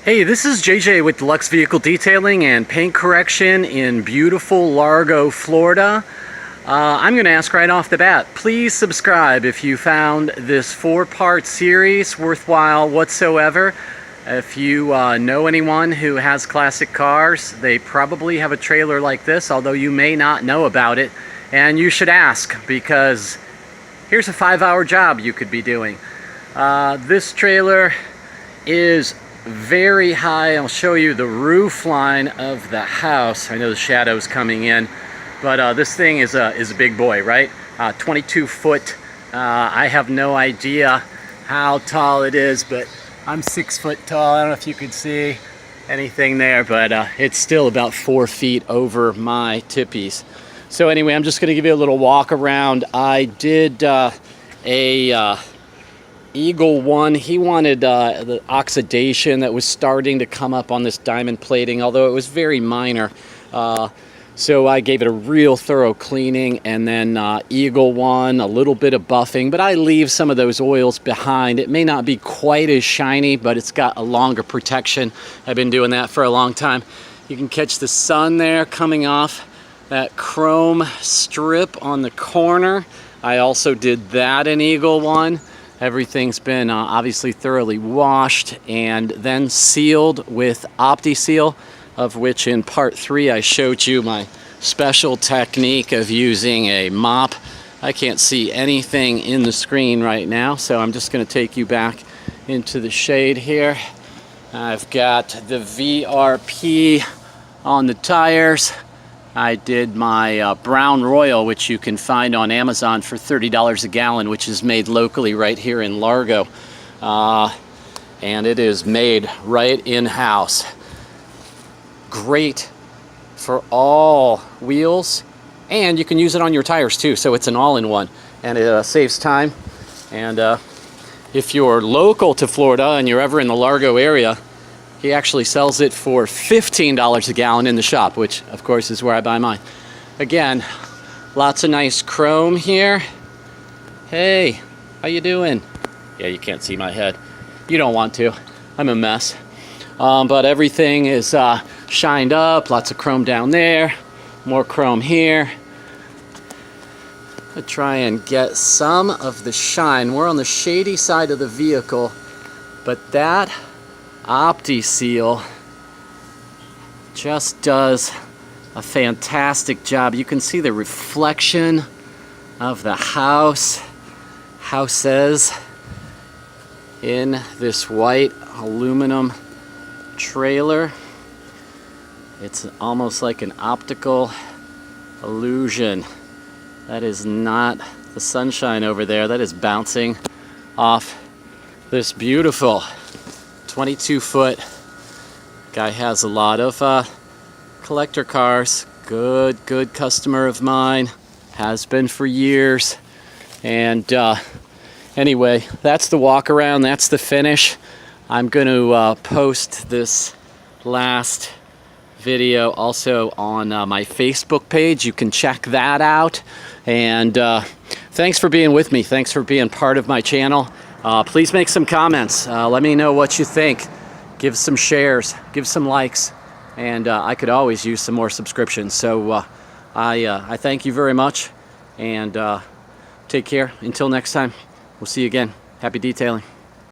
Hey, this is JJ with Deluxe Vehicle Detailing and Paint Correction in beautiful Largo, Florida. I'm going to ask right off the bat, please subscribe if you found this 4-part series worthwhile whatsoever. If you know anyone who has classic cars, they probably have a trailer like this, although you may not know about it. And you should ask, because here's a 5-hour job you could be doing. This trailer is very high. I'll show you the roof line of the house. I know the shadow's coming in, but this thing is a big boy, right? 22 foot. I have no idea how tall it is, but I'm 6 foot tall. I don't know if you could see anything there, but it's still about 4 feet over my tippies. So anyway, I'm just going to give you a little walk around. I did Eagle 1, he wanted the oxidation that was starting to come up on this diamond plating, although it was very minor. So I gave it a real thorough cleaning, and then Eagle 1, a little bit of buffing, but I leave some of those oils behind. It may not be quite as shiny, but it's got a longer protection. I've been doing that for a long time. You can catch the sun there coming off that chrome strip on the corner. I also did that in Eagle 1. Everything's been obviously thoroughly washed and then sealed with Opti Seal, of which in part 3 I showed you my special technique of using a mop. I can't see anything in the screen right now, so I'm just going to take you back into the shade here. I've got the VRP on the tires. I did my Brown Royal, which you can find on Amazon for $30 a gallon, which is made locally right here in Largo. And it is made right in-house. Great for all wheels, and you can use it on your tires too, so it's an all-in-one, and it saves time. And if you're local to Florida and you're ever in the Largo area, he actually sells it for $15 a gallon in the shop, which of course is where I buy mine. Again, lots of nice chrome here. Hey, how you doing? Yeah, you can't see my head. You don't want to. I'm a mess. But everything is shined up. Lots of chrome down there. More chrome here. I'll try and get some of the shine. We're on the shady side of the vehicle, but that Opti Seal just does a fantastic job. You can see the reflection of the houses in this white aluminum trailer. It's almost like an optical illusion. That is not the sunshine over there. That is bouncing off this beautiful 22 foot. Guy has a lot of collector cars. Good customer of mine. Has been for years. And anyway, that's the walk around. That's the finish. I'm going to post this last video also on my Facebook page. You can check that out. And thanks for being with me. Thanks for being part of my channel. Please make some comments. Let me know what you think. Give some shares. Give some likes. And I could always use some more subscriptions. So I thank you very much. And take care. Until next time, we'll see you again. Happy detailing.